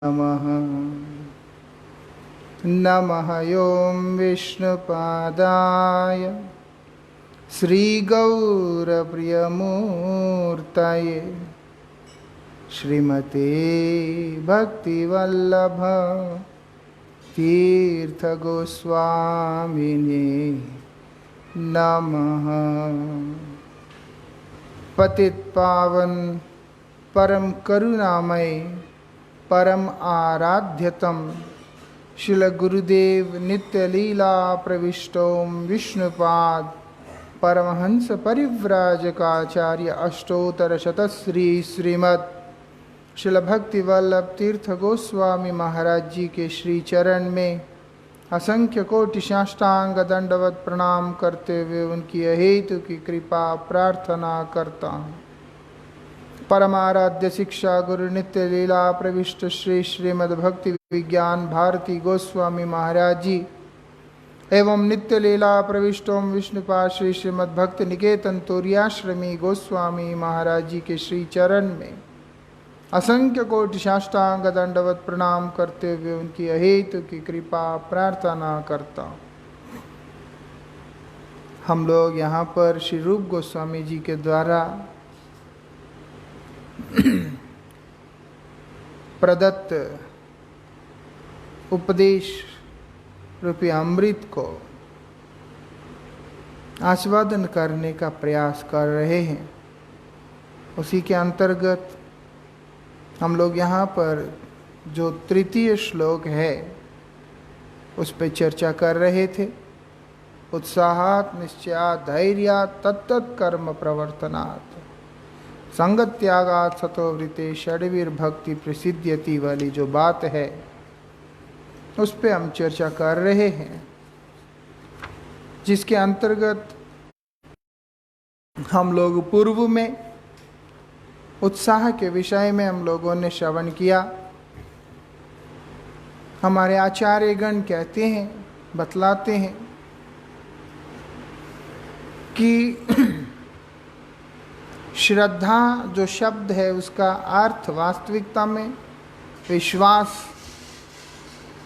नमः नमः ॐ विष्णुपादाय श्रीगौरप्रियमूर्तये श्रीमते भक्तिवल्लभ तीर्थगोस्वामिने नमः। पतितपावन परम करुणामय परम आराध्यतम शिल गुरुदेव नित्य लीला प्रविष्टोम विष्णुपाद परमहंस परिव्राजकाचार्य अष्टोत्तर शतश्री श्रीमद् शिल भक्ति वल्लभ तीर्थ गोस्वामी महाराज जी के श्री चरण में असंख्य कोटि साष्टांग दंडवत प्रणाम करते हुए उनकी अहेतु की कृपा प्रार्थना करता हूँ। परमाराध्य शिक्षा गुरु नित्य लीला प्रविष्ट श्री श्रीमद् भक्ति विज्ञान भारती गोस्वामी महाराज जी एवं नित्य लीला प्रविष्टोम विष्णुपाद श्री श्रीमद् भक्ति निकेतन तोरियाश्रमी गोस्वामी महाराज जी के श्री चरण में असंख्य कोटि साष्टांग दंडवत प्रणाम करते हुए उनकी अहेतु की कृपा प्रार्थना करता हूँ। हम लोग यहाँ पर श्री रूप गोस्वामी जी के द्वारा प्रदत्त उपदेश रूपी अमृत को आस्वादन करने का प्रयास कर रहे हैं। उसी के अंतर्गत हम लोग यहाँ पर जो तृतीय श्लोक है उस पर चर्चा कर रहे थे। उत्साहात् निश्चयात् धैर्यात् तत्तत् कर्म प्रवर्तनात् संगत त्यागात् सतोवृते षड्वीर भक्ति प्रसिद्ध्यति वाली जो बात है उस पे हम चर्चा कर रहे हैं, जिसके अंतर्गत हम लोग पूर्व में उत्साह के विषय में हम लोगों ने श्रवण किया। हमारे आचार्यगण कहते हैं, बतलाते हैं कि श्रद्धा जो शब्द है उसका अर्थ वास्तविकता में विश्वास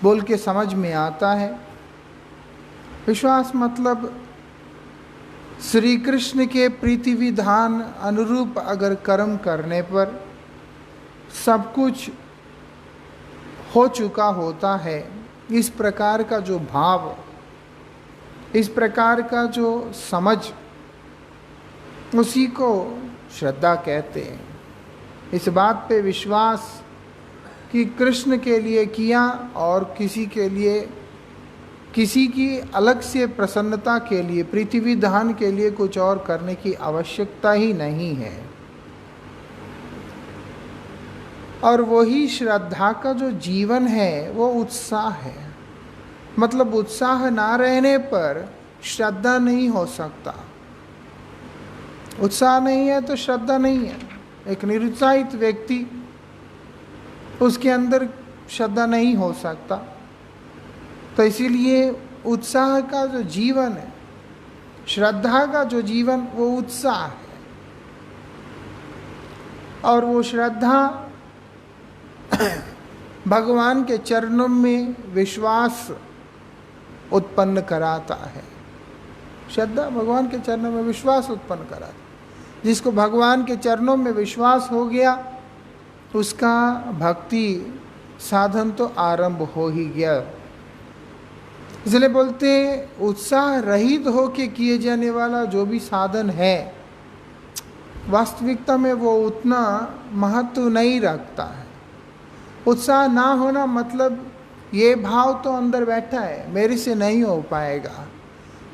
बोल के समझ में आता है। विश्वास मतलब श्री कृष्ण के प्रीति विधान अनुरूप अगर कर्म करने पर सब कुछ हो चुका होता है, इस प्रकार का जो भाव, इस प्रकार का जो समझ, उसी को श्रद्धा कहते हैं। इस बात पे विश्वास कि कृष्ण के लिए किया और किसी के लिए, किसी की अलग से प्रसन्नता के लिए, प्रीति विधान के लिए कुछ और करने की आवश्यकता ही नहीं है। और वही श्रद्धा का जो जीवन है वो उत्साह है। मतलब उत्साह ना रहने पर श्रद्धा नहीं हो सकता। उत्साह नहीं है तो श्रद्धा नहीं है। एक निरुत्साहित व्यक्ति, उसके अंदर श्रद्धा नहीं हो सकता। तो इसीलिए उत्साह का जो जीवन है, श्रद्धा का जो जीवन, वो उत्साह है। और वो श्रद्धा भगवान के चरणों में विश्वास उत्पन्न कराता है। श्रद्धा भगवान के चरणों में विश्वास उत्पन्न कराता है। जिसको भगवान के चरणों में विश्वास हो गया, उसका भक्ति साधन तो आरंभ हो ही गया। इसलिए बोलते उत्साह रहित होके किए जाने वाला जो भी साधन है, वास्तविकता में वो उतना महत्व नहीं रखता है। उत्साह ना होना मतलब ये भाव तो अंदर बैठा है, मेरे से नहीं हो पाएगा,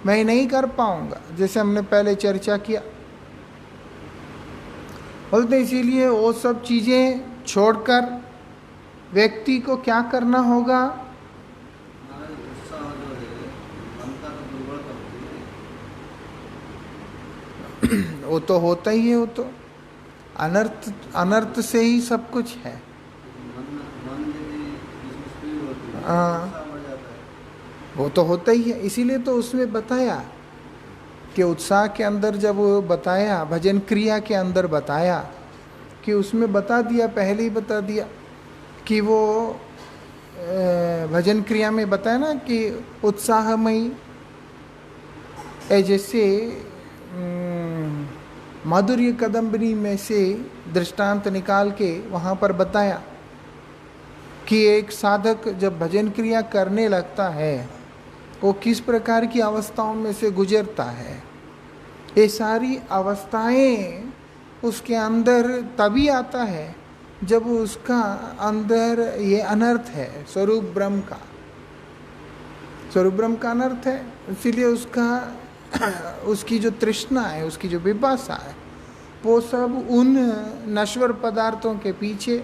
मैं नहीं कर पाऊंगा, जैसे हमने पहले चर्चा किया। बोलते इसीलिए वो सब चीज़ें छोड़कर व्यक्ति को क्या करना होगा? वो तो होता ही है, वो तो अनर्थ से ही सब कुछ है। हाँ, वो तो होता ही है। इसीलिए तो उसमें बताया कि उत्साह के अंदर जब वो बताया, भजन क्रिया के अंदर बताया कि उसमें बता दिया, पहले ही बता दिया कि वो भजन क्रिया में बताया ना कि उत्साहमयी जैसे माधुर्य कदम्बनी में से दृष्टांत निकाल के वहाँ पर बताया कि एक साधक जब भजन क्रिया करने लगता है वो किस प्रकार की अवस्थाओं में से गुजरता है। ये सारी अवस्थाएं उसके अंदर तभी आता है जब उसका अंदर ये अनर्थ है, स्वरूप ब्रह्म का, स्वरूप ब्रह्म का अनर्थ है। इसीलिए उसकी जो तृष्णा है, उसकी जो विपाशा है, वो सब उन नश्वर पदार्थों के पीछे,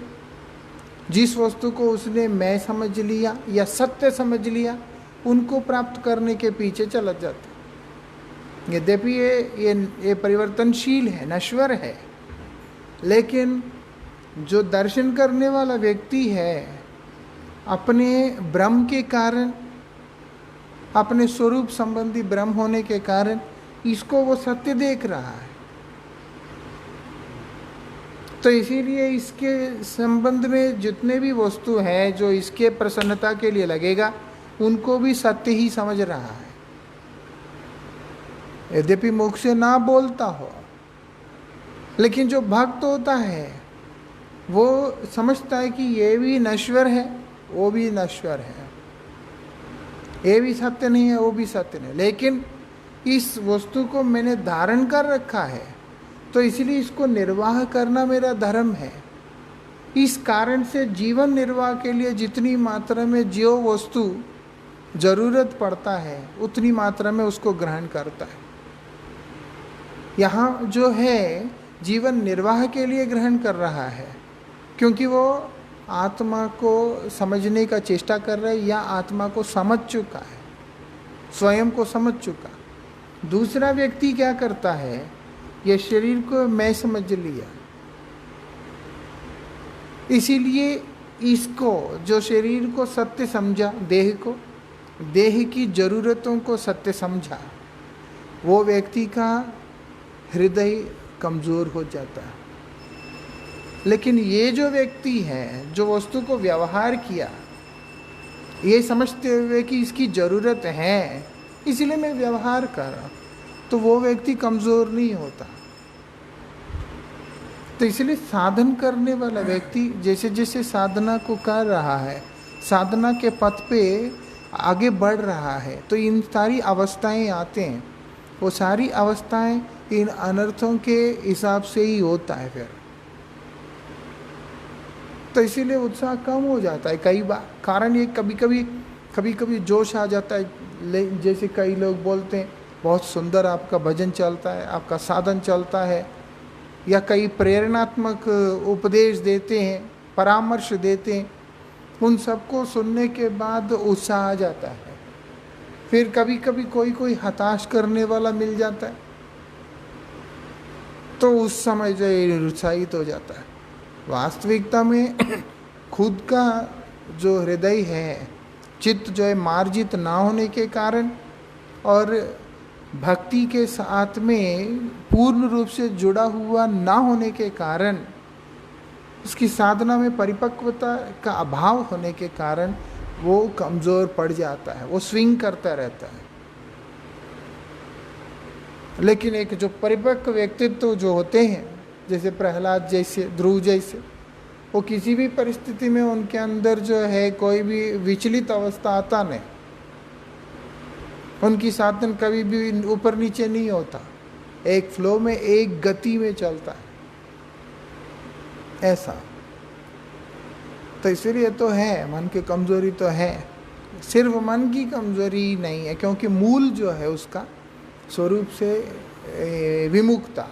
जिस वस्तु को उसने मैं समझ लिया या सत्य समझ लिया, उनको प्राप्त करने के पीछे चला जाता। यद्यपि ये परिवर्तनशील है, नश्वर है, लेकिन जो दर्शन करने वाला व्यक्ति है अपने ब्रह्म के कारण, अपने स्वरूप संबंधी ब्रह्म होने के कारण इसको वो सत्य देख रहा है। तो इसीलिए इसके संबंध में जितने भी वस्तु है जो इसके प्रसन्नता के लिए लगेगा उनको भी सत्य ही समझ रहा है, यद्यपि मुख से ना बोलता हो। लेकिन जो भक्त होता है वो समझता है कि ये भी नश्वर है, वो भी नश्वर है, ये भी सत्य नहीं है, वो भी सत्य नहीं, लेकिन इस वस्तु को मैंने धारण कर रखा है तो इसलिए इसको निर्वाह करना मेरा धर्म है। इस कारण से जीवन निर्वाह के लिए जितनी मात्रा में जो वस्तु जरूरत पड़ता है उतनी मात्रा में उसको ग्रहण करता है। यहाँ जो है जीवन निर्वाह के लिए ग्रहण कर रहा है क्योंकि वो आत्मा को समझने का चेष्टा कर रहा है या आत्मा को समझ चुका है, स्वयं को समझ चुका। दूसरा व्यक्ति क्या करता है, ये शरीर को मैं समझ लिया, इसीलिए इसको, जो शरीर को सत्य समझा, देह को, देह की जरूरतों को सत्य समझा, वो व्यक्ति का हृदय कमज़ोर हो जाता है। लेकिन ये जो व्यक्ति है जो वस्तु को व्यवहार किया ये समझते हुए कि इसकी ज़रूरत है इसलिए मैं व्यवहार कर रहा, तो वो व्यक्ति कमज़ोर नहीं होता। तो इसलिए साधन करने वाला व्यक्ति जैसे जैसे साधना को कर रहा है, साधना के पथ पे आगे बढ़ रहा है, तो इन सारी अवस्थाएं आते हैं। वो सारी अवस्थाएं इन अनर्थों के हिसाब से ही होता है फिर। तो इसीलिए उत्साह कम हो जाता है कई बार। कारण ये कभी कभी जोश आ जाता है, जैसे कई लोग बोलते हैं बहुत सुंदर आपका भजन चलता है, आपका साधन चलता है, या कई प्रेरणात्मक उपदेश देते हैं, परामर्श देते हैं, उन सबको सुनने के बाद उत्साह आ जाता है। फिर कभी कभी कोई हताश करने वाला मिल जाता है तो उस समय जो निरुत्साहित हो जाता है। वास्तविकता में खुद का जो हृदय है, चित्त जो है मार्जित ना होने के कारण और भक्ति के साथ में पूर्ण रूप से जुड़ा हुआ ना होने के कारण, उसकी साधना में परिपक्वता का अभाव होने के कारण वो कमज़ोर पड़ जाता है, वो स्विंग करता रहता है। लेकिन एक जो परिपक्व व्यक्तित्व जो होते हैं, जैसे प्रहलाद जैसे, ध्रुव जैसे, वो किसी भी परिस्थिति में उनके अंदर जो है कोई भी विचलित अवस्था आता नहीं, उनकी साधन कभी भी ऊपर नीचे नहीं होता, एक फ्लो में, एक गति में चलता है ऐसा। तो इसलिए तो है मन की कमजोरी तो है, सिर्फ मन की कमजोरी नहीं है, क्योंकि मूल जो है उसका स्वरूप से विमुक्ता।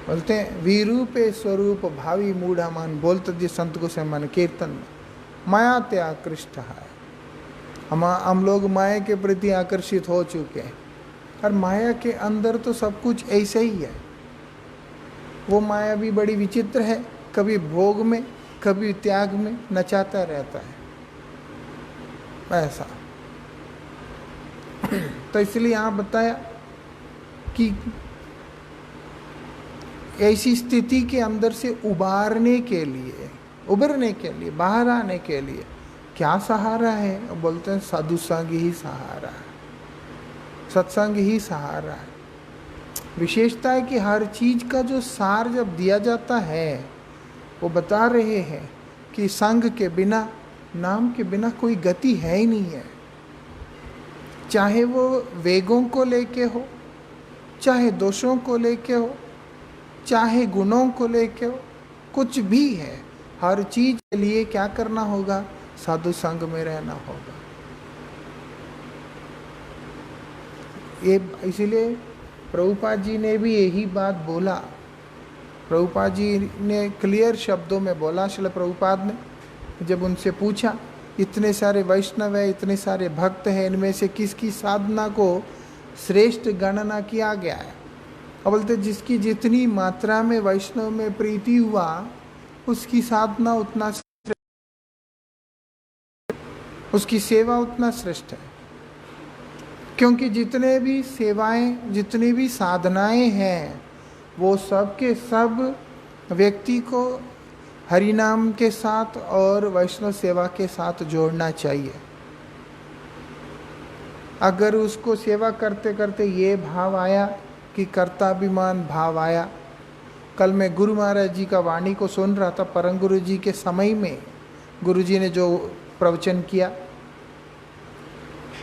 बोलते हैं विरूपे स्वरूप भावी मूढ़ा मन, बोलते जी संत को से मन कीर्तन में, माया ते आकृष्ट है। हम लोग माया के प्रति आकर्षित हो चुके हैं, और माया के अंदर तो सब कुछ ऐसा ही है। वो माया भी बड़ी विचित्र है, कभी भोग में कभी त्याग में नचाता रहता है ऐसा। तो इसलिए यहाँ बताया कि ऐसी स्थिति के अंदर से उबारने के लिए, उबरने के लिए, बाहर आने के लिए क्या सहारा है? बोलते हैं साधु संग ही सहारा है, सत्संग ही सहारा है। विशेषता है कि हर चीज का जो सार जब दिया जाता है, वो बता रहे हैं कि संग के बिना, नाम के बिना कोई गति है ही नहीं है। चाहे वो वेगों को लेके हो, चाहे दोषों को लेके हो, चाहे गुणों को लेके हो, कुछ भी है, हर चीज के लिए क्या करना होगा? साधु संग में रहना होगा। ये इसीलिए प्रभुपाद जी ने भी यही बात बोला। प्रभुपाद जी ने क्लियर शब्दों में बोला, श्रील प्रभुपाद ने जब उनसे पूछा, इतने सारे वैष्णव है, इतने सारे भक्त हैं, इनमें से किसकी साधना को श्रेष्ठ गणना किया गया है? और बोलते जिसकी जितनी मात्रा में वैष्णव में प्रीति हुआ, उसकी साधना उतना, उसकी सेवा उतना श्रेष्ठ है। क्योंकि जितने भी सेवाएं, जितनी भी साधनाएं हैं, वो सब के सब व्यक्ति को हरिनाम के साथ और वैष्णव सेवा के साथ जोड़ना चाहिए। अगर उसको सेवा करते करते ये भाव आया कि कर्ताभिमान भाव आया। कल मैं गुरु महाराज जी का वाणी को सुन रहा था, परम गुरु जी के समय में गुरु जी ने जो प्रवचन किया,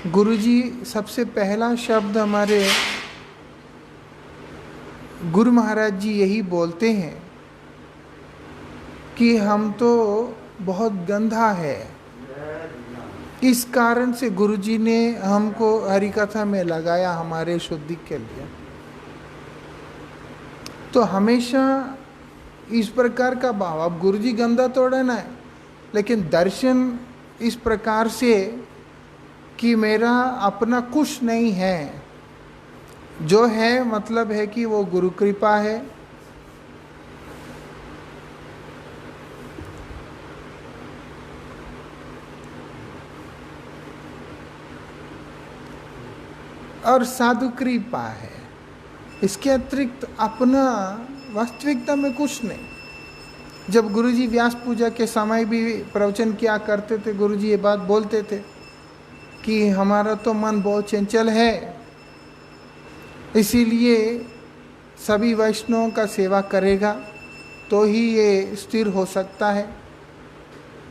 गुरु जी सबसे पहला शब्द हमारे गुरु महाराज जी यही बोलते हैं कि हम तो बहुत गंदा है। इस कारण से गुरु जी ने हमको हरि कथा में लगाया हमारे शुद्धि के लिए। तो हमेशा इस प्रकार का भाव, अब गुरु जी गंदा तोड़ना है, लेकिन दर्शन इस प्रकार से कि मेरा अपना कुछ नहीं है, जो है मतलब है कि वो गुरु कृपा है। और साधु कृपा है, इसके अतिरिक्त अपना वास्तविकता में कुछ नहीं। जब गुरुजी व्यास पूजा के समय भी प्रवचन किया करते थे, गुरुजी ये बात बोलते थे कि हमारा तो मन बहुत चंचल है, इसीलिए सभी वैष्णवों का सेवा करेगा तो ही ये स्थिर हो सकता है।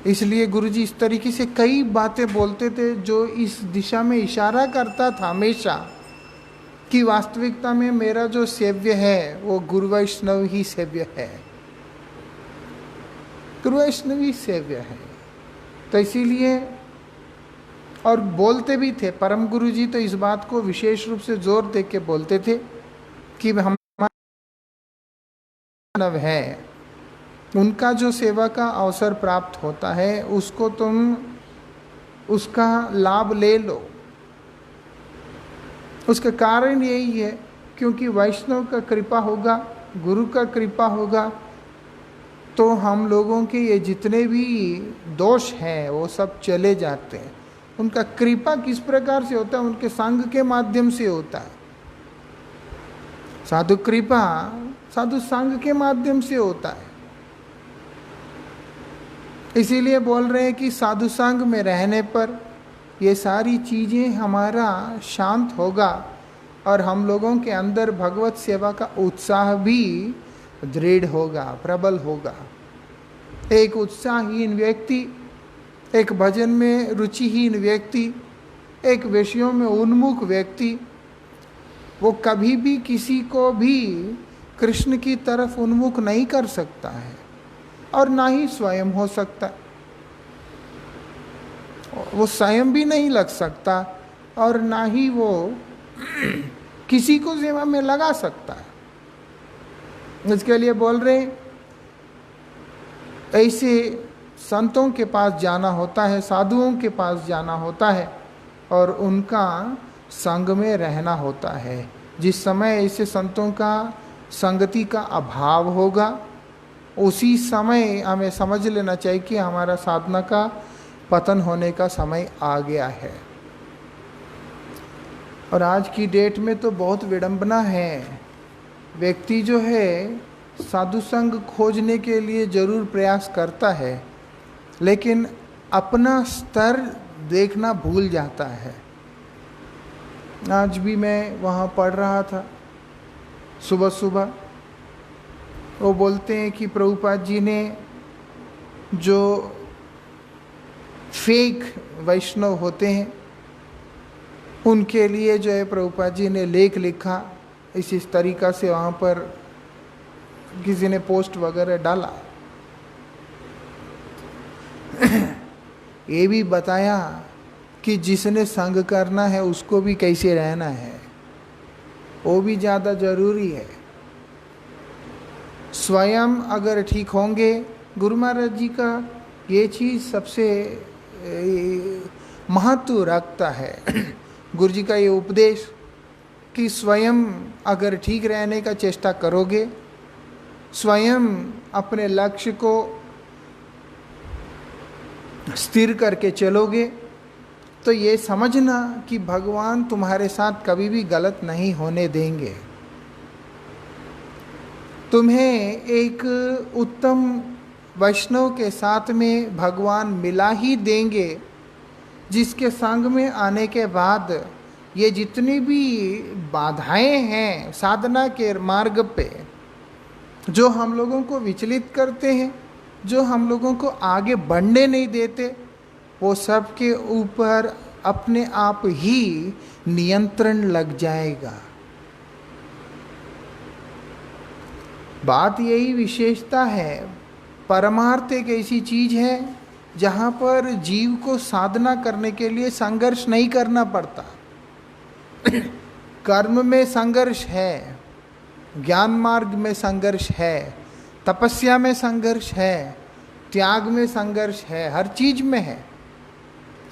इसलिए गुरुजी इस तरीके से कई बातें बोलते थे जो इस दिशा में इशारा करता था हमेशा कि वास्तविकता में मेरा जो सेव्य है वो गुरु वैष्णव ही सेव्य है, गुरु वैष्णव ही सेव्य है। तो इसीलिए, और बोलते भी थे परम गुरु जी, तो इस बात को विशेष रूप से जोर दे के बोलते थे कि हम मानव है, उनका जो सेवा का अवसर प्राप्त होता है उसको तुम उसका लाभ ले लो। उसका कारण यही है क्योंकि वैष्णव का कृपा होगा, गुरु का कृपा होगा, तो हम लोगों के ये जितने भी दोष हैं वो सब चले जाते हैं। उनका कृपा किस प्रकार से होता है? उनके संग के माध्यम से होता है। साधु कृपा साधु संग के माध्यम से होता है। इसीलिए बोल रहे हैं कि साधु संग में रहने पर ये सारी चीज़ें हमारा शांत होगा और हम लोगों के अंदर भगवत सेवा का उत्साह भी दृढ़ होगा, प्रबल होगा। एक उत्साहहीन व्यक्ति, एक भजन में रुचिहीन व्यक्ति, एक विषयों में उन्मुख व्यक्ति, वो कभी भी किसी को भी कृष्ण की तरफ उन्मुख नहीं कर सकता है और ना ही स्वयं हो सकता, वो स्वयं भी नहीं लग सकता और ना ही वो किसी को सेवा में लगा सकता है। इसके लिए बोल रहे ऐसे संतों के पास जाना होता है, साधुओं के पास जाना होता है और उनका संग में रहना होता है। जिस समय ऐसे संतों का संगति का अभाव होगा, उसी समय हमें समझ लेना चाहिए कि हमारा साधना का पतन होने का समय आ गया है। और आज की डेट में तो बहुत विडंबना है। व्यक्ति जो है साधु संग खोजने के लिए जरूर प्रयास करता है, लेकिन अपना स्तर देखना भूल जाता है। आज भी मैं वहाँ पढ़ रहा था सुबह सुबह, वो बोलते हैं कि प्रभुपाद जी ने जो फेक वैष्णव होते हैं उनके लिए जो है प्रभुपाद जी ने लेख लिखा, इस तरीक़ा से वहाँ पर किसी ने पोस्ट वगैरह डाला। ये भी बताया कि जिसने संग करना है उसको भी कैसे रहना है, वो भी ज़्यादा ज़रूरी है। स्वयं अगर ठीक होंगे, गुरु महाराज जी का ये चीज़ सबसे महत्व रखता है। गुरु जी का ये उपदेश कि स्वयं अगर ठीक रहने का चेष्टा करोगे, स्वयं अपने लक्ष्य को स्थिर करके चलोगे, तो ये समझना कि भगवान तुम्हारे साथ कभी भी गलत नहीं होने देंगे। तुम्हें एक उत्तम वैष्णव के साथ में भगवान मिला ही देंगे, जिसके संग में आने के बाद ये जितनी भी बाधाएं हैं साधना के मार्ग पे, जो हम लोगों को विचलित करते हैं, जो हम लोगों को आगे बढ़ने नहीं देते, वो सब के ऊपर अपने आप ही नियंत्रण लग जाएगा। बात यही विशेषता है। परमार्थ एक ऐसी चीज है जहाँ पर जीव को साधना करने के लिए संघर्ष नहीं करना पड़ता। कर्म में संघर्ष है, ज्ञान मार्ग में संघर्ष है, तपस्या में संघर्ष है, त्याग में संघर्ष है, हर चीज में है।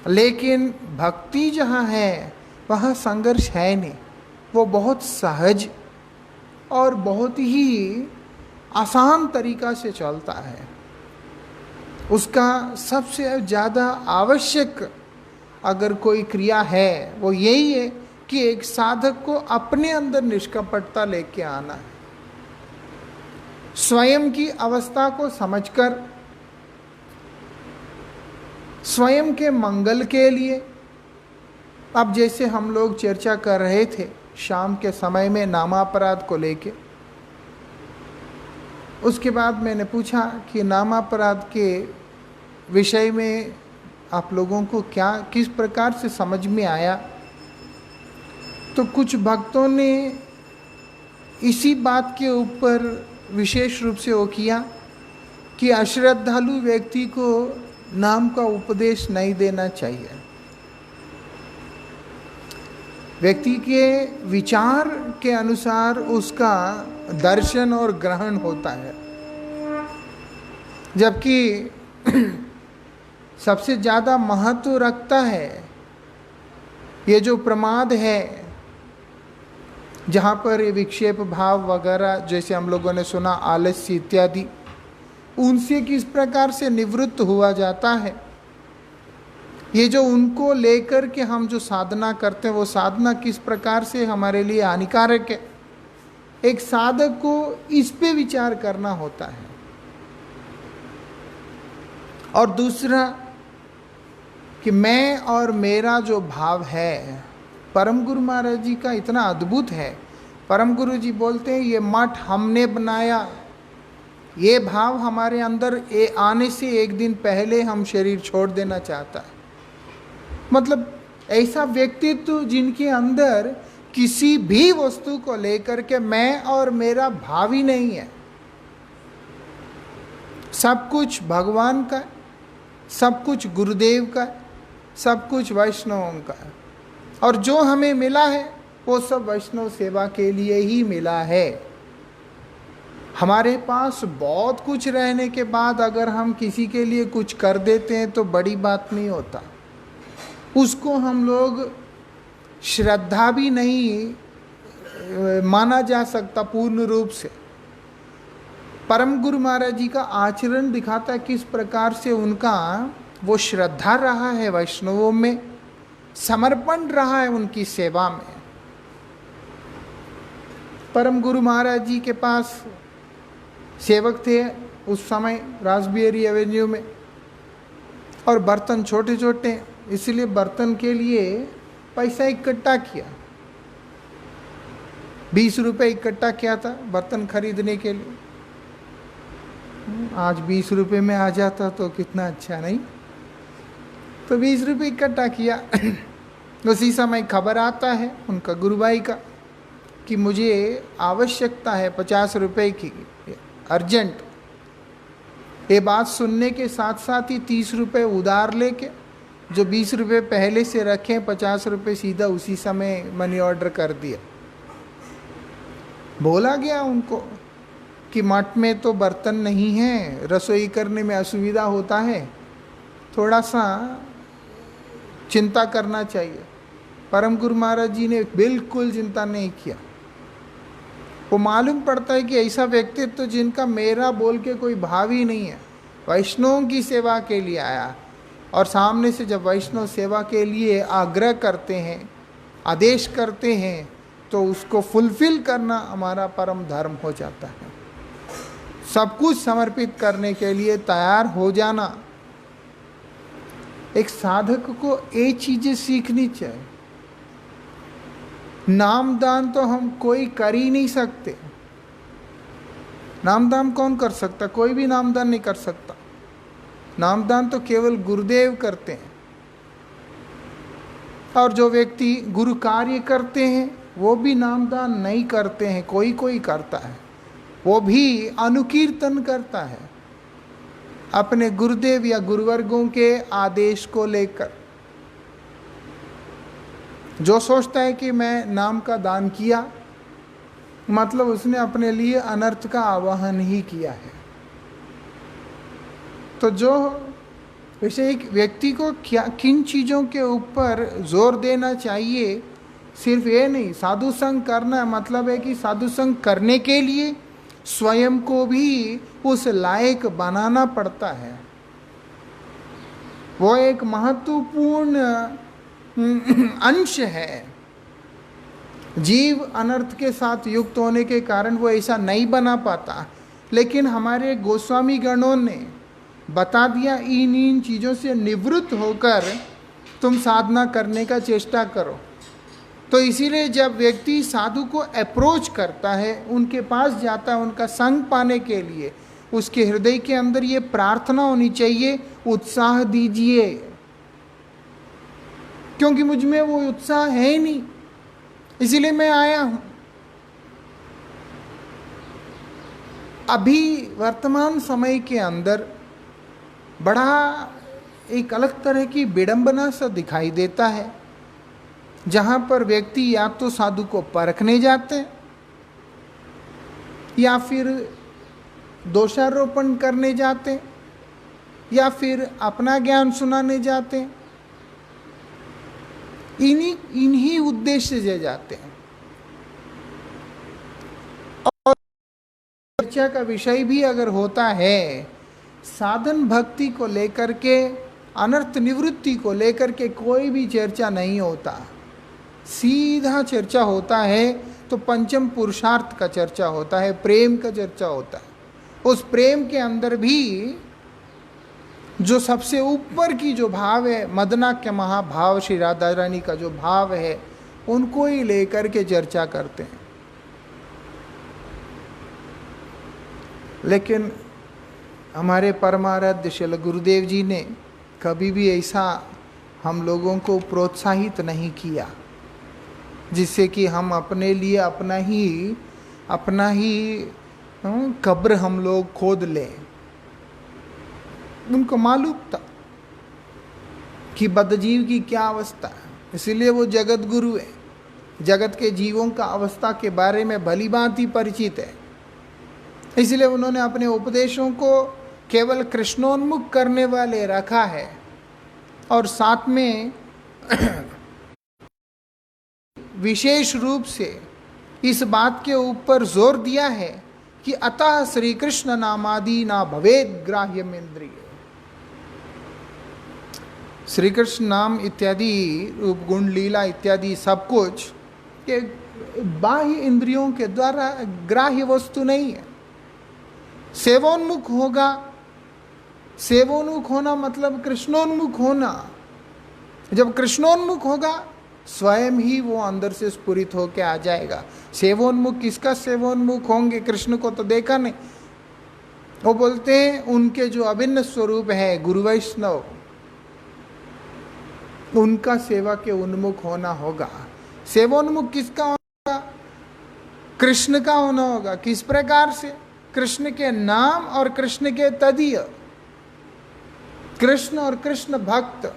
लेकिन भक्ति जहाँ है वहाँ संघर्ष है नहीं, वो बहुत सहज और बहुत ही आसान तरीका से चलता है। उसका सबसे ज़्यादा आवश्यक अगर कोई क्रिया है वो यही है कि एक साधक को अपने अंदर निष्कपटता लेके आना है। स्वयं की अवस्था को समझकर स्वयं के मंगल के लिए, अब जैसे हम लोग चर्चा कर रहे थे शाम के समय में नामापराध को लेके, उसके बाद मैंने पूछा कि नामापराध के विषय में आप लोगों को क्या किस प्रकार से समझ में आया। तो कुछ भक्तों ने इसी बात के ऊपर विशेष रूप से वो किया कि अश्रद्धालु व्यक्ति को नाम का उपदेश नहीं देना चाहिए। व्यक्ति के विचार के अनुसार उसका दर्शन और ग्रहण होता है, जबकि सबसे ज़्यादा महत्व रखता है ये जो प्रमाद है, जहाँ पर ये विक्षेप भाव वगैरह जैसे हम लोगों ने सुना, आलस्य इत्यादि, उनसे किस प्रकार से निवृत्त हुआ जाता है। ये जो उनको लेकर के हम जो साधना करते हैं वो साधना किस प्रकार से हमारे लिए हानिकारक है, एक साधक को इस पे विचार करना होता है। और दूसरा कि मैं और मेरा जो भाव है, परम गुरु महाराज जी का इतना अद्भुत है। परम गुरु जी बोलते हैं ये मठ हमने बनाया, ये भाव हमारे अंदर आने से एक दिन पहले हम शरीर छोड़ देना चाहता है। मतलब ऐसा व्यक्तित्व जिनके अंदर किसी भी वस्तु को लेकर के मैं और मेरा भाव ही नहीं है, सब कुछ भगवान का, सब कुछ गुरुदेव का, सब कुछ वैष्णवों का है। और जो हमें मिला है वो सब वैष्णव सेवा के लिए ही मिला है। हमारे पास बहुत कुछ रहने के बाद अगर हम किसी के लिए कुछ कर देते हैं तो बड़ी बात नहीं होता, उसको हम लोग श्रद्धा भी नहीं माना जा सकता पूर्ण रूप से। परम गुरु महाराज जी का आचरण दिखाता है किस प्रकार से उनका वो श्रद्धा रहा है, वैष्णवों में समर्पण रहा है उनकी सेवा में। परम गुरु महाराज जी के पास सेवक थे उस समय रासबिहारी एवेन्यू में, और बर्तन छोटे छोटे, इसलिए बर्तन के लिए पैसा इकट्ठा किया। 20 रुपये इकट्ठा किया था बर्तन खरीदने के लिए। आज 20 रुपये में आ जाता तो कितना अच्छा, नहीं? तो 20 रुपये इकट्ठा किया। उसी समय खबर आता है उनका गुरु भाई का कि मुझे आवश्यकता है 50 रुपये की, अर्जेंट। ये बात सुनने के साथ साथ ही 30 रुपये उधार लेके, जो 20 रुपये पहले से रखे, 50 रुपये सीधा उसी समय मनी ऑर्डर कर दिया। बोला गया उनको कि मठ में तो बर्तन नहीं है, रसोई करने में असुविधा होता है, थोड़ा सा चिंता करना चाहिए। परम गुरु महाराज जी ने बिल्कुल चिंता नहीं किया। वो मालूम पड़ता है कि ऐसा व्यक्तित्व तो जिनका मेरा बोल के कोई भाव ही नहीं है, वैष्णवों की सेवा के लिए आया, और सामने से जब वैष्णव सेवा के लिए आग्रह करते हैं, आदेश करते हैं, तो उसको फुलफिल करना हमारा परम धर्म हो जाता है। सब कुछ समर्पित करने के लिए तैयार हो जाना। एक साधक को ये चीजें सीखनी चाहिए। नामदान तो हम कोई कर ही नहीं सकते। नामदान कौन कर सकता? कोई भी नामदान नहीं कर सकता। नामदान तो केवल गुरुदेव करते हैं, और जो व्यक्ति गुरु कार्य करते हैं वो भी नामदान नहीं करते हैं, कोई कोई करता है। वो भी अनुकीर्तन करता है अपने गुरुदेव या गुरुवर्गों के आदेश को लेकर। जो सोचता है कि मैं नाम का दान किया, मतलब उसने अपने लिए अनर्थ का आवाहन ही किया है। तो जो वैसे एक व्यक्ति को क्या किन चीज़ों के ऊपर जोर देना चाहिए, सिर्फ ये नहीं साधु संग करना, मतलब है कि साधु संग करने के लिए स्वयं को भी उस लायक बनाना पड़ता है। वो एक महत्वपूर्ण अंश है। जीव अनर्थ के साथ युक्त होने के कारण वो ऐसा नहीं बना पाता, लेकिन हमारे गोस्वामी गणों ने बता दिया, इन चीज़ों से निवृत्त होकर तुम साधना करने का चेष्टा करो। तो इसीलिए जब व्यक्ति साधु को अप्रोच करता है, उनके पास जाता है उनका संग पाने के लिए, उसके हृदय के अंदर ये प्रार्थना होनी चाहिए, उत्साह दीजिए, क्योंकि मुझ में वो उत्साह है ही नहीं, इसीलिए मैं आया हूं। अभी वर्तमान समय के अंदर बड़ा एक अलग तरह की विडंबना सा दिखाई देता है, जहां पर व्यक्ति या तो साधु को परखने जाते हैं, या फिर दोषारोपण करने जाते हैं, या फिर अपना ज्ञान सुनाने जाते हैं। इन्हीं उद्देश्य से जाते हैं। और चर्चा का विषय भी अगर होता है साधन भक्ति को लेकर के, अनर्थ निवृत्ति को लेकर के कोई भी चर्चा नहीं होता। सीधा चर्चा होता है तो पंचम पुरुषार्थ का चर्चा होता है, प्रेम का चर्चा होता है। उस प्रेम के अंदर भी जो सबसे ऊपर की जो भाव है, मदनाक्य महाभाव श्री राधा रानी का जो भाव है, उनको ही लेकर के चर्चा करते हैं। लेकिन हमारे परमाराध्य श्री गुरुदेव जी ने कभी भी ऐसा हम लोगों को प्रोत्साहित नहीं किया जिससे कि हम अपने लिए अपना ही कब्र हम लोग खोद लें। उनको मालूम था कि बद्धजीव की क्या अवस्था है, इसीलिए वो जगत गुरु है। जगत के जीवों का अवस्था के बारे में भली भांति परिचित है, इसलिए उन्होंने अपने उपदेशों को केवल कृष्णोन्मुख करने वाले रखा है, और साथ में विशेष रूप से इस बात के ऊपर जोर दिया है कि अतः श्री कृष्ण नामादि ना भवेद ग्राह्यम इंद्रिय। श्री कृष्ण नाम इत्यादि रूप गुण लीला इत्यादि सब कुछ ये बाह्य इंद्रियों के द्वारा ग्राह्य वस्तु नहीं है। सेवोन्मुख होगा। सेवोन्मुख होना मतलब कृष्णोन्मुख होना। जब कृष्णोन्मुख होगा स्वयं ही वो अंदर से स्फुरित होके आ जाएगा। सेवोन्मुख किसका सेवोन्मुख होंगे? कृष्ण को तो देखा नहीं। वो बोलते हैं उनके जो अभिन्न स्वरूप है गुरु वैष्णव, उनका सेवा के उन्मुख होना होगा। सेवोन्मुख किसका होगा? कृष्ण का होना होगा। किस प्रकार से? कृष्ण के नाम और कृष्ण के तदीय। कृष्ण और कृष्ण भक्त,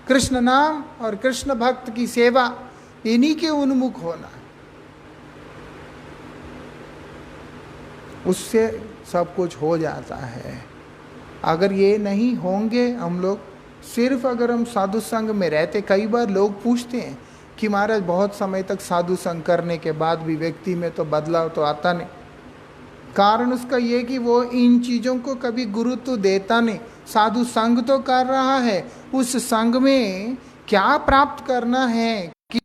कृष्ण नाम और कृष्ण भक्त की सेवा, इन्हीं के उन्मुख होना। उससे सब कुछ हो जाता है। अगर ये नहीं होंगे हम लोग, सिर्फ अगर हम साधु संग में रहते, कई बार लोग पूछते हैं कि महाराज बहुत समय तक साधु संग करने के बाद भी व्यक्ति में तो बदलाव तो आता नहीं। कारण उसका ये कि वो इन चीज़ों को कभी गुरुत्व देता नहीं। साधु संग तो कर रहा है, उस संग में क्या प्राप्त करना है कि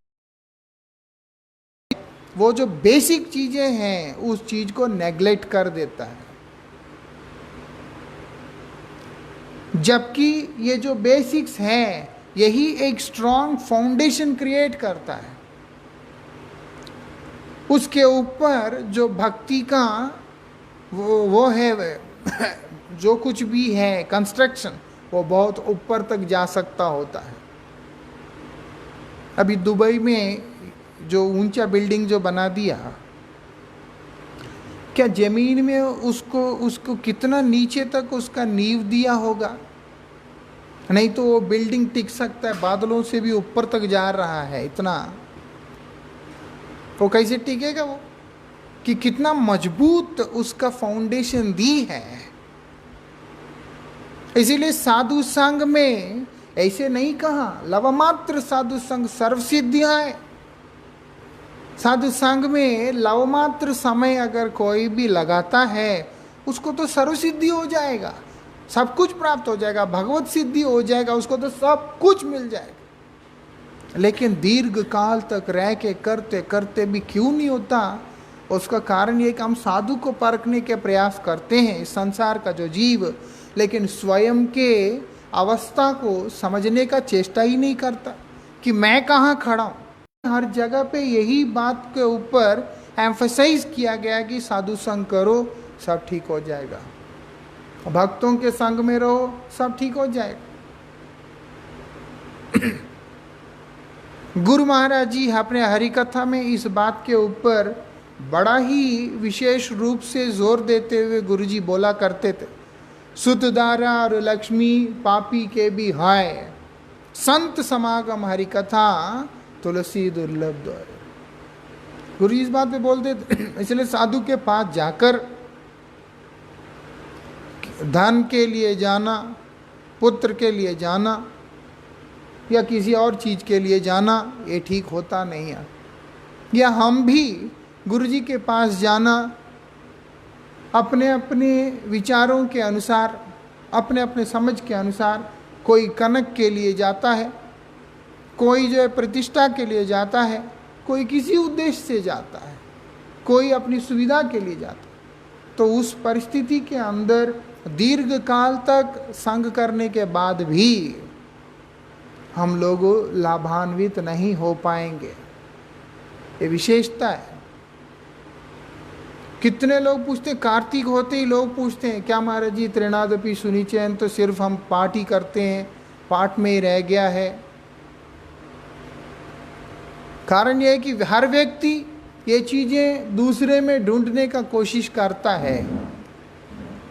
वो जो बेसिक चीजें हैं उस चीज को नेग्लेक्ट कर देता है। जबकि ये जो बेसिक्स हैं यही एक स्ट्रॉन्ग फाउंडेशन क्रिएट करता है। उसके ऊपर जो भक्ति का वो है जो कुछ भी है कंस्ट्रक्शन, वो बहुत ऊपर तक जा सकता होता है। अभी दुबई में जो ऊंचा बिल्डिंग जो बना दिया, क्या जमीन में उसको कितना नीचे तक उसका नींव दिया होगा? नहीं तो वो बिल्डिंग टिक सकता है? बादलों से भी ऊपर तक जा रहा है इतना, वो कैसे टिकेगा? वो कि कितना मजबूत उसका फाउंडेशन दी है। इसीलिए साधु संग में ऐसे नहीं कहा लवमात्र साधु संग सर्व सिद्धियां है। साधु संग में लवमात्र समय अगर कोई भी लगाता है उसको तो सर्व सिद्धि हो जाएगा, सब कुछ प्राप्त हो जाएगा, भगवत सिद्धि हो जाएगा, उसको तो सब कुछ मिल जाएगा। लेकिन दीर्घ काल तक रह के करते करते भी क्यों नहीं होता? उसका कारण ये कि हम साधु को परखने के प्रयास करते हैं, इस संसार का जो जीव, लेकिन स्वयं के अवस्था को समझने का चेष्टा ही नहीं करता कि मैं कहाँ खड़ा हूँ। हर जगह पे यही बात के ऊपर एम्फसाइज किया गया कि साधु संग करो सब ठीक हो जाएगा, भक्तों के संग में रहो सब ठीक हो जाएगा। गुरु महाराज जी अपने हरिकथा में इस बात के ऊपर बड़ा ही विशेष रूप से जोर देते हुए गुरु जी बोला करते थे, सुतदारा और लक्ष्मी पापी के भी हाय, संत समागम हरिकथा तुलसी दुर्लभ द्वार। गुरु इस बात पे बोलते थे। इसलिए साधु के पास जाकर धन के लिए जाना, पुत्र के लिए जाना या किसी और चीज के लिए जाना, ये ठीक होता नहीं है। या हम भी गुरु जी के पास जाना अपने अपने विचारों के अनुसार, अपने अपने समझ के अनुसार, कोई कनक के लिए जाता है, कोई जो है प्रतिष्ठा के लिए जाता है, कोई किसी उद्देश्य से जाता है, कोई अपनी सुविधा के लिए जाता है। तो उस परिस्थिति के अंदर दीर्घ काल तक संग करने के बाद भी हम लोग लाभान्वित नहीं हो पाएंगे। ये विशेषता है। कितने लोग पूछते हैं, कार्तिक होते ही लोग पूछते हैं क्या महाराज जी त्रिनादपि सुनिचैन तो सिर्फ हम पाठ ही करते हैं, पाठ में ही रह गया है। कारण यह है कि हर व्यक्ति ये चीज़ें दूसरे में ढूंढने का कोशिश करता है,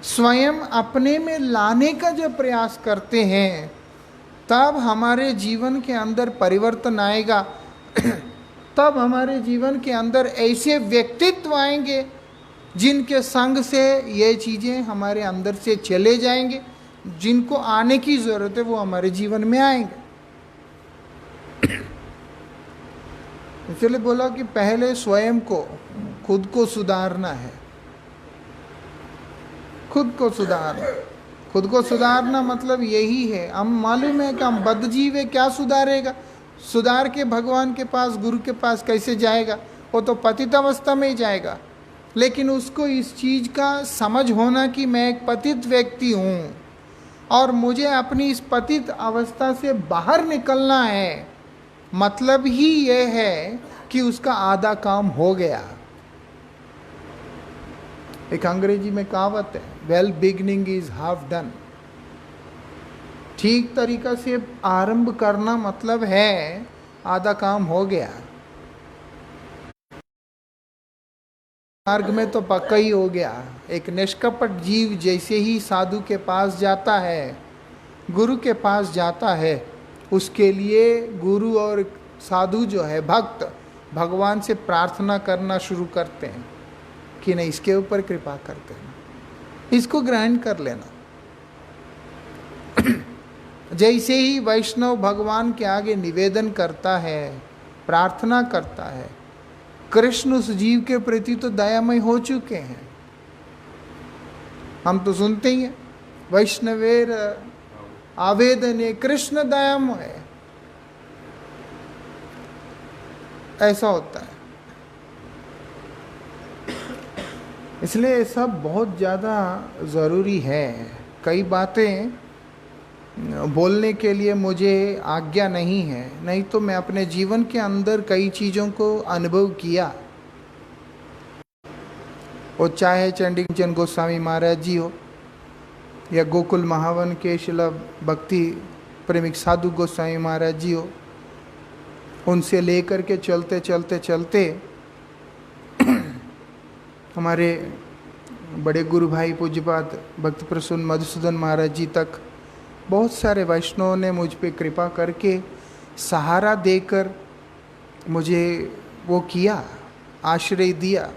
स्वयं अपने में लाने का जब प्रयास करते हैं तब हमारे जीवन के अंदर परिवर्तन आएगा। तब हमारे जीवन के अंदर ऐसे व्यक्तित्व आएंगे जिनके संग से ये चीज़ें हमारे अंदर से चले जाएंगे, जिनको आने की ज़रूरत है वो हमारे जीवन में आएंगे। इसलिए बोला कि पहले स्वयं को, खुद को सुधारना है। खुद को सुधारना, खुद को सुधारना मतलब यही है। हम मालूम है कि हम बद्धजीव है, क्या सुधारेगा? सुधार के भगवान के पास, गुरु के पास कैसे जाएगा? वो तो पतित अवस्था में ही जाएगा। लेकिन उसको इस चीज का समझ होना कि मैं एक पतित व्यक्ति हूँ और मुझे अपनी इस पतित अवस्था से बाहर निकलना है, मतलब ही यह है कि उसका आधा काम हो गया। एक अंग्रेजी में कहावत है, well beginning is half done. ठीक तरीका से आरंभ करना मतलब है आधा काम हो गया। मार्ग में तो पक्का ही हो गया। एक निष्कपट जीव जैसे ही साधु के पास जाता है, गुरु के पास जाता है, उसके लिए गुरु और साधु जो है भक्त भगवान से प्रार्थना करना शुरू करते हैं कि नहीं, इसके ऊपर कृपा कर देना, इसको ग्रहण कर लेना। जैसे ही वैष्णव भगवान के आगे निवेदन करता है, प्रार्थना करता है, कृष्ण उस जीव के प्रति तो दयामय हो चुके हैं। हम तो सुनते ही हैं, वैष्णवेर आवेदने कृष्ण दयामय, ऐसा होता है। इसलिए ये सब बहुत ज़्यादा ज़रूरी है। कई बातें बोलने के लिए मुझे आज्ञा नहीं है, नहीं तो मैं अपने जीवन के अंदर कई चीज़ों को अनुभव किया। वो चाहे चंडीचरण गोस्वामी महाराज जी हो या गोकुल महावन के शिला भक्ति प्रेमिक साधु गोस्वामी महाराज जी हो, उनसे लेकर के चलते चलते चलते हमारे बड़े गुरु भाई पूज्यपाद भक्ति प्रसून मधुसूदन महाराज जी तक बहुत सारे वैष्णवों ने मुझ पे कृपा करके सहारा देकर मुझे वो किया, आश्रय दिया,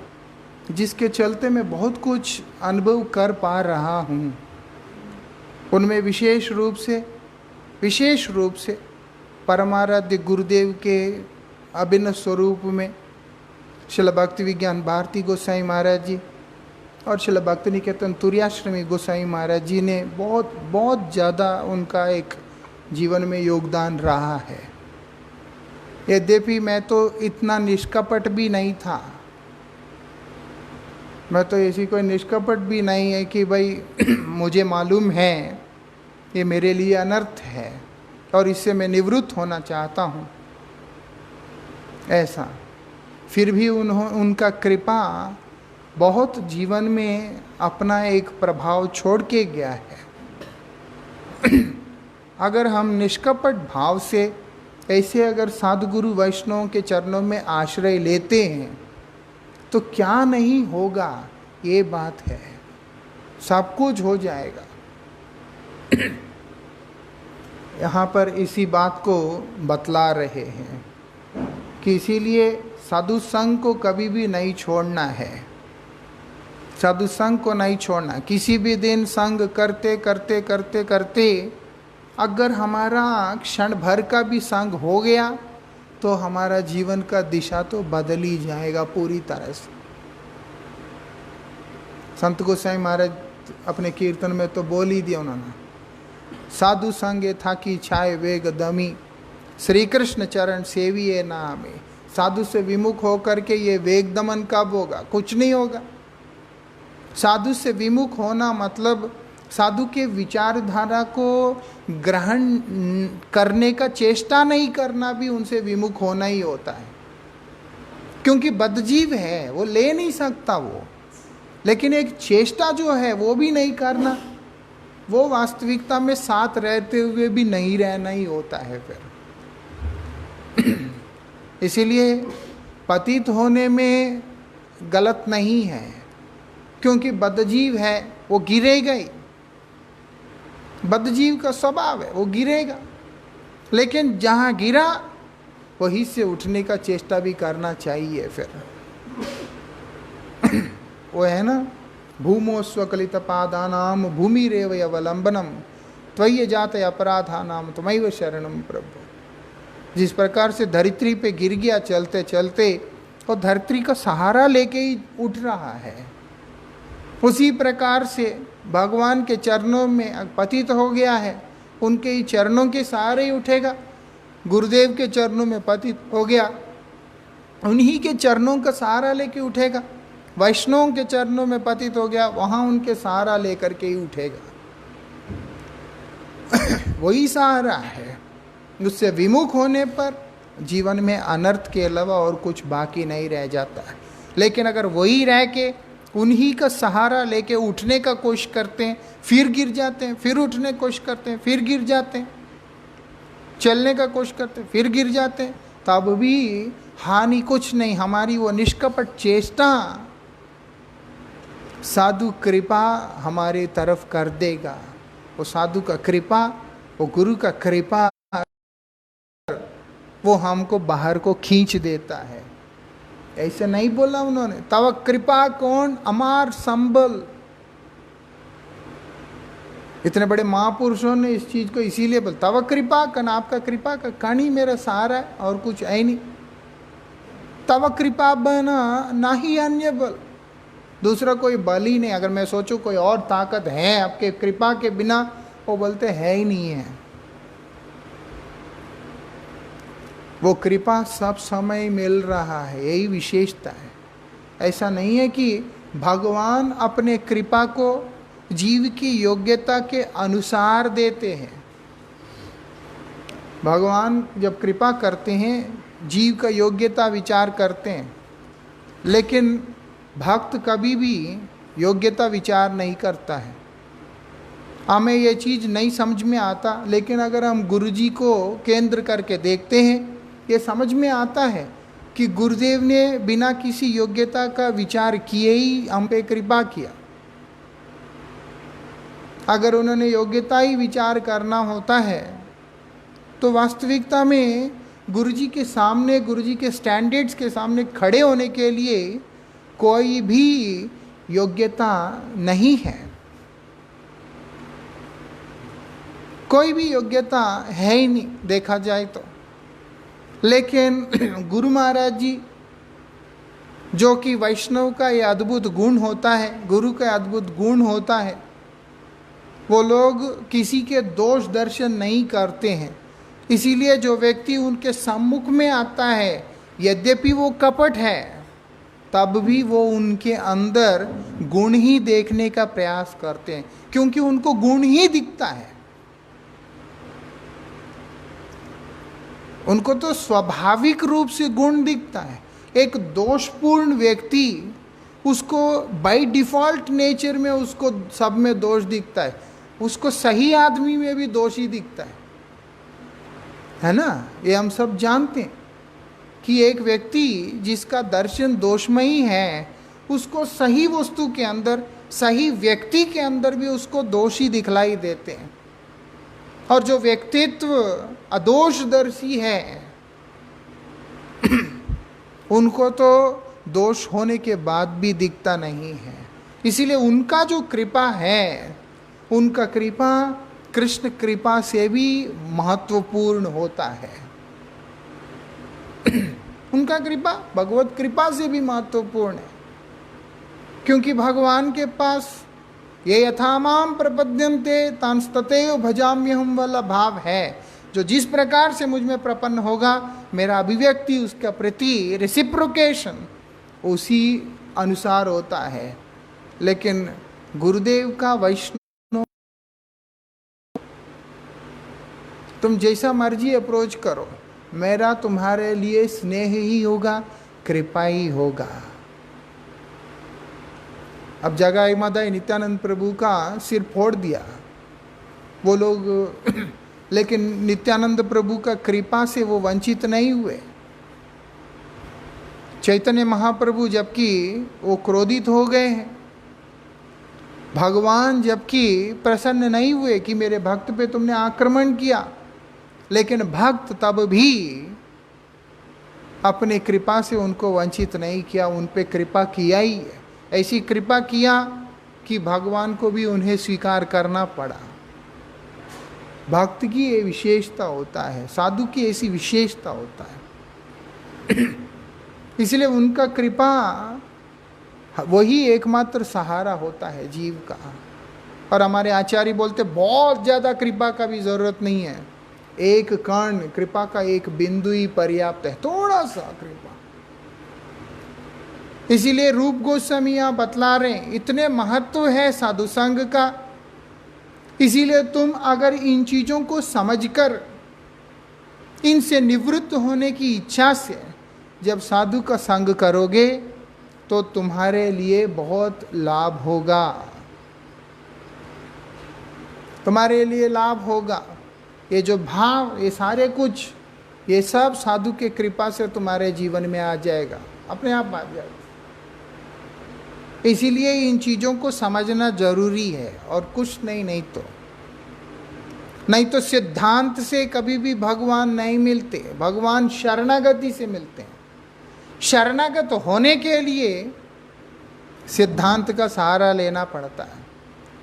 जिसके चलते मैं बहुत कुछ अनुभव कर पा रहा हूँ। उनमें विशेष रूप से परमाराध्य गुरुदेव के अभिन्न स्वरूप में श्रील भक्ति विज्ञान भारती गोसाई महाराज जी और श्रील भक्ति निकेतन तुर्याश्रमी गोसाई महाराज जी ने बहुत ज़्यादा उनका एक जीवन में योगदान रहा है। यद्यपि मैं तो इतना निष्कपट भी नहीं था, मैं तो ऐसी कोई निष्कपट भी नहीं है कि भाई मुझे मालूम है ये मेरे लिए अनर्थ है और इससे मैं निवृत्त होना चाहता हूँ, ऐसा। फिर भी उनका कृपा बहुत जीवन में अपना एक प्रभाव छोड़ के गया है। अगर हम निष्कपट भाव से ऐसे अगर साधुगुरु वैष्णवों के चरणों में आश्रय लेते हैं तो क्या नहीं होगा, ये बात है, सब कुछ हो जाएगा। यहाँ पर इसी बात को बतला रहे हैं कि इसीलिए साधु संघ को कभी भी नहीं छोड़ना है, साधु संघ को नहीं छोड़ना। किसी भी दिन संग करते करते करते करते अगर हमारा क्षण भर का भी संग हो गया तो हमारा जीवन का दिशा तो बदल ही जाएगा पूरी तरह से। संत गोसाई महाराज अपने कीर्तन में तो बोल ही दिया उन्होंने, साधु संगे था कि छाए वेग दमी, श्री कृष्ण चरण सेविये नामे। साधु से विमुख होकर के ये वेग दमन कब होगा? कुछ नहीं होगा। साधु से विमुख होना मतलब साधु के विचारधारा को ग्रहण करने का चेष्टा नहीं करना भी उनसे विमुख होना ही होता है, क्योंकि बद्धजीव है, वो ले नहीं सकता वो। लेकिन एक चेष्टा जो है वो भी नहीं करना, वो वास्तविकता में साथ रहते हुए भी नहीं रहना ही होता है फिर। इसीलिए पतित होने में गलत नहीं है, क्योंकि बद्धजीव है, वो गिरेगा ही। बद्धजीव का स्वभाव है, वो गिरेगा। लेकिन जहाँ गिरा वहीं से उठने का चेष्टा भी करना चाहिए फिर। वो है ना, भूमो स्वकलित पादानाम भूमिरेव अवलंबनम त्वय्य जात अपराधानाम त्वमैव शरणम प्रभु। जिस प्रकार से धरित्री पे गिर गया चलते चलते, और धरित्री का सहारा लेके ही उठ रहा है, उसी प्रकार से भगवान के चरणों में पतित हो गया है, उनके ही चरणों के सहारे ही उठेगा। गुरुदेव के चरणों में पतित हो गया, उन्हीं के चरणों का सहारा लेके उठेगा। वैष्णवों के चरणों में पतित हो गया, वहां उनके सहारा लेकर के ही उठेगा। वही सहारा है। उससे विमुख होने पर जीवन में अनर्थ के अलावा और कुछ बाकी नहीं रह जाता है। लेकिन अगर वही रह के उन्हीं का सहारा लेके उठने का कोशिश करते हैं, फिर गिर जाते हैं, फिर उठने की कोशिश करते हैं, फिर गिर जाते हैं, चलने का कोशिश करते हैं, फिर गिर जाते हैं, तब भी हानि कुछ नहीं। हमारी वो निष्कपट चेष्टा साधु कृपा हमारे तरफ कर देगा। वो साधु का कृपा, वो गुरु का कृपा, वो हमको बाहर को खींच देता है। ऐसे नहीं बोला उन्होंने, तव कृपा कौन अमार संबल। इतने बड़े महापुरुषों ने इस चीज को इसीलिए बोला, तव कृपा कन, आपका कृपा का कण ही मेरा सहारा है और कुछ है नहीं। तव कृपा बना ना ही अन्य बल, दूसरा कोई बल ही नहीं। अगर मैं सोचूं कोई और ताकत है आपके कृपा के बिना, वो बोलते है ही नहीं है। वो कृपा सब समय मिल रहा है, यही विशेषता है। ऐसा नहीं है कि भगवान अपने कृपा को जीव की योग्यता के अनुसार देते हैं। भगवान जब कृपा करते हैं, जीव का योग्यता विचार करते हैं, लेकिन भक्त कभी भी योग्यता विचार नहीं करता है। हमें ये चीज़ नहीं समझ में आता, लेकिन अगर हम गुरुजी को केंद्र करके देखते हैं, ये समझ में आता है कि गुरुदेव ने बिना किसी योग्यता का विचार किए ही हम पे कृपा किया। अगर उन्होंने योग्यता ही विचार करना होता है तो वास्तविकता में गुरुजी के सामने, गुरुजी के स्टैंडर्ड्स के सामने खड़े होने के लिए कोई भी योग्यता नहीं है। कोई भी योग्यता है ही नहीं देखा जाए तो। लेकिन गुरु महाराज जी, जो कि वैष्णव का ये अद्भुत गुण होता है, गुरु का अद्भुत गुण होता है, वो लोग किसी के दोष दर्शन नहीं करते हैं। इसीलिए जो व्यक्ति उनके सम्मुख में आता है, यद्यपि वो कपट है, तब भी वो उनके अंदर गुण ही देखने का प्रयास करते हैं, क्योंकि उनको गुण ही दिखता है। उनको तो स्वाभाविक रूप से गुण दिखता है। एक दोषपूर्ण व्यक्ति, उसको बाय डिफॉल्ट नेचर में उसको सब में दोष दिखता है। उसको सही आदमी में भी दोष ही दिखता है ना। ये हम सब जानते हैं कि एक व्यक्ति जिसका दर्शन दोषमयी है, उसको सही वस्तु के अंदर, सही व्यक्ति के अंदर भी उसको दोष ही दिखलाई देते हैं। और जो व्यक्तित्व अदोषदर्शी है, उनको तो दोष होने के बाद भी दिखता नहीं है। इसीलिए उनका जो कृपा है, उनका कृपा कृष्ण कृपा से भी महत्वपूर्ण होता है। उनका कृपा भगवत कृपा से भी महत्वपूर्ण है, क्योंकि भगवान के पास ये यथामाम प्रपद्यन्ते तांस्ततेव भजाम्यहम वाला भाव है। जो जिस प्रकार से मुझ में प्रपन्न होगा, मेरा अभिव्यक्ति उसका प्रति रेसिप्रोकेशन उसी अनुसार होता है। लेकिन गुरुदेव का वैष्णव, तुम जैसा मर्जी अप्रोच करो, मेरा तुम्हारे लिए स्नेह ही होगा, कृपा ही होगा। अब जगाई मादाई नित्यानंद प्रभु का सिर फोड़ दिया वो लोग, लेकिन नित्यानंद प्रभु का कृपा से वो वंचित नहीं हुए। चैतन्य महाप्रभु जबकि वो क्रोधित हो गए हैं, भगवान जबकि प्रसन्न नहीं हुए कि मेरे भक्त पे तुमने आक्रमण किया, लेकिन भक्त तब भी अपने कृपा से उनको वंचित नहीं किया, उन पे कृपा किया ही है। ऐसी कृपा किया कि भगवान को भी उन्हें स्वीकार करना पड़ा। भक्त की ये विशेषता होता है, साधु की ऐसी विशेषता होता है। इसलिए उनका कृपा वही एकमात्र सहारा होता है जीव का। और हमारे आचार्य बोलते बहुत ज़्यादा कृपा का भी ज़रूरत नहीं है, एक कण कृपा का, एक बिंदु ही पर्याप्त है, थोड़ा सा कृपा। इसीलिए रूप गोस्वामी यहाँ बतला रहे हैं, इतने महत्व है साधु संग का। इसीलिए तुम अगर इन चीजों को समझकर इनसे निवृत्त होने की इच्छा से जब साधु का संग करोगे तो तुम्हारे लिए बहुत लाभ होगा, तुम्हारे लिए लाभ होगा। ये जो भाव, ये सारे कुछ, ये सब साधु के कृपा से तुम्हारे जीवन में आ जाएगा, अपने आप आ जाएगा। इसीलिए इन चीज़ों को समझना जरूरी है और कुछ नहीं तो सिद्धांत से कभी भी भगवान नहीं मिलते, भगवान शरणागति से मिलते हैं। शरणागत होने के लिए सिद्धांत का सहारा लेना पड़ता है।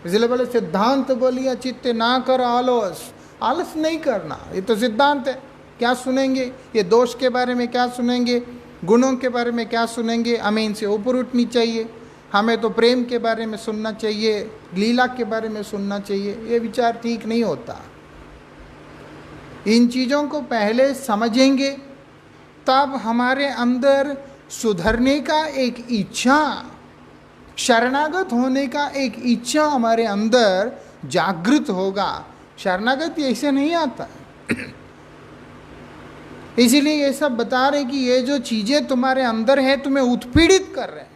इसलिए बोले सिद्धांत बोलिए चित्त ना कर आलस, आलस नहीं करना, ये तो सिद्धांत है। क्या सुनेंगे, ये दोष के बारे में क्या सुनेंगे, गुणों के बारे में क्या सुनेंगे, हमें इनसे ऊपर उठनी चाहिए, हमें तो प्रेम के बारे में सुनना चाहिए, लीला के बारे में सुनना चाहिए। ये विचार ठीक नहीं होता। इन चीज़ों को पहले समझेंगे तब हमारे अंदर सुधरने का एक इच्छा, शरणागत होने का एक इच्छा हमारे अंदर जागृत होगा। शरणागत ऐसे नहीं आता है। इसीलिए ये सब बता रहे कि ये जो चीजें तुम्हारे अंदर है तुम्हें उत्पीड़ित कर रहे हैं,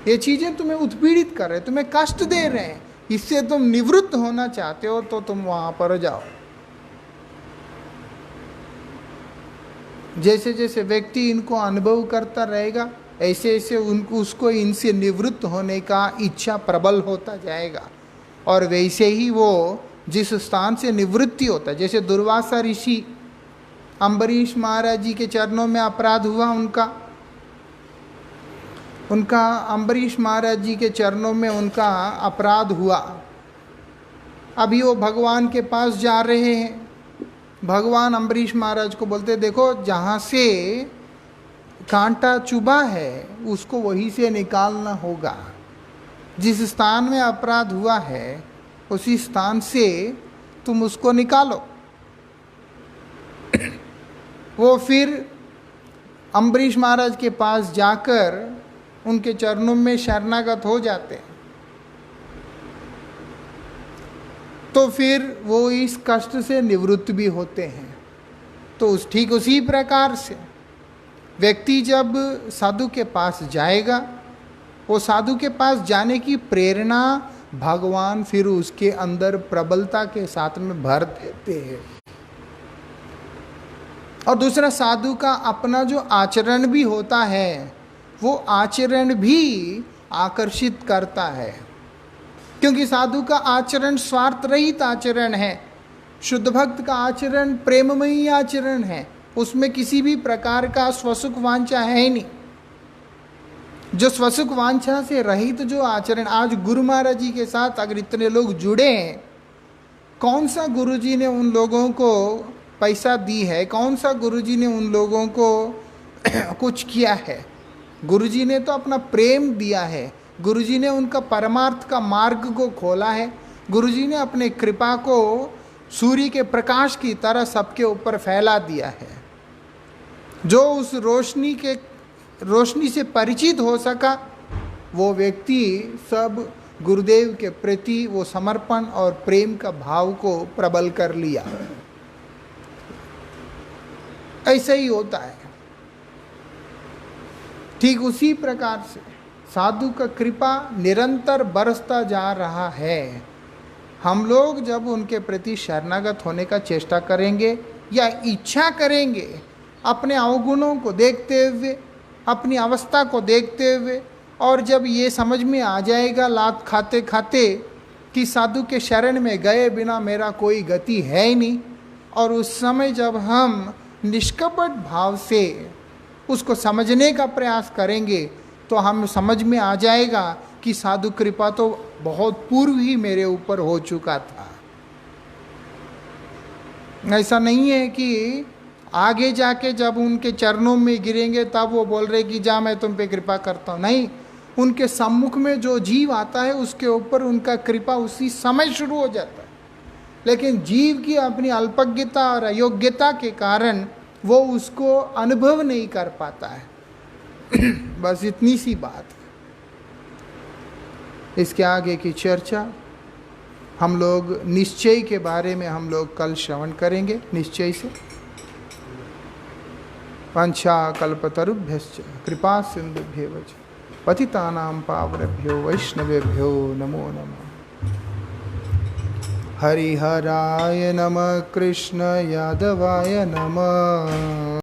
ये चीजें तुम्हें उत्पीड़ित कर रहे हैं, तुम्हें कष्ट दे रहे हैं। इससे तुम निवृत्त होना चाहते हो तो तुम वहां पर जाओ। जैसे जैसे व्यक्ति इनको अनुभव करता रहेगा ऐसे ऐसे उसको इनसे निवृत्त होने का इच्छा प्रबल होता जाएगा। और वैसे ही वो जिस स्थान से निवृत्ति होता है, जैसे दुर्वासा ऋषि, अम्बरीश महाराज जी के चरणों में अपराध हुआ उनका अम्बरीश महाराज जी के चरणों में उनका अपराध हुआ। अभी वो भगवान के पास जा रहे हैं। भगवान अम्बरीश महाराज को बोलते, देखो जहाँ से कांटा चुभा है उसको वहीं से निकालना होगा। जिस स्थान में अपराध हुआ है उसी स्थान से तुम उसको निकालो। वो फिर अम्बरीश महाराज के पास जाकर उनके चरणों में शरणागत हो जाते हैं। तो फिर वो इस कष्ट से निवृत्त भी होते हैं। तो ठीक उसी प्रकार से व्यक्ति जब साधु के पास जाएगा, वो साधु के पास जाने की प्रेरणा भगवान फिर उसके अंदर प्रबलता के साथ में भर देते हैं। और दूसरा, साधु का अपना जो आचरण भी होता है वो आचरण भी आकर्षित करता है, क्योंकि साधु का आचरण स्वार्थ रहित आचरण है। शुद्ध भक्त का आचरण प्रेममयी आचरण है, उसमें किसी भी प्रकार का स्वसुख वांछा है ही नहीं। जो स्वसुख वांछा से रहित जो आचरण, आज गुरु महाराज जी के साथ अगर इतने लोग जुड़े हैं, कौन सा गुरुजी ने उन लोगों को पैसा दी है, कौन सा गुरुजी ने उन लोगों को कुछ किया है? गुरुजी ने तो अपना प्रेम दिया है, गुरुजी ने उनका परमार्थ का मार्ग को खोला है, गुरुजी ने अपने कृपा को सूर्य के प्रकाश की तरह सबके ऊपर फैला दिया है। जो उस रोशनी से परिचित हो सका वो व्यक्ति सब गुरुदेव के प्रति वो समर्पण और प्रेम का भाव को प्रबल कर लिया। ऐसा ही होता है। ठीक उसी प्रकार से साधु का कृपा निरंतर बरसता जा रहा है। हम लोग जब उनके प्रति शरणागत होने का चेष्टा करेंगे या इच्छा करेंगे, अपने अवगुणों को देखते हुए, अपनी अवस्था को देखते हुए, और जब ये समझ में आ जाएगा लात खाते खाते कि साधु के शरण में गए बिना मेरा कोई गति है ही नहीं, और उस समय जब हम निष्कपट भाव से उसको समझने का प्रयास करेंगे तो हम समझ में आ जाएगा कि साधु कृपा तो बहुत पूर्व ही मेरे ऊपर हो चुका था। ऐसा नहीं है कि आगे जाके जब उनके चरणों में गिरेंगे तब वो बोल रहे कि जा मैं तुम पे कृपा करता हूँ। नहीं, उनके सम्मुख में जो जीव आता है उसके ऊपर उनका कृपा उसी समय शुरू हो जाता है। लेकिन जीव की अपनी अल्पज्ञता और अयोग्यता के कारण वो उसको अनुभव नहीं कर पाता है। बस इतनी सी बात। इसके आगे की चर्चा हम लोग निश्चय के बारे में हम लोग कल श्रवण करेंगे। निश्चय से पंचाकल्पतरुभ्यश्च कृपा सिंधुभ्येव च पतितानां पावनेभ्यो वैष्णवेभ्यो नमो नमः। हरिहराय नमः, कृष्ण यादवाय नमः।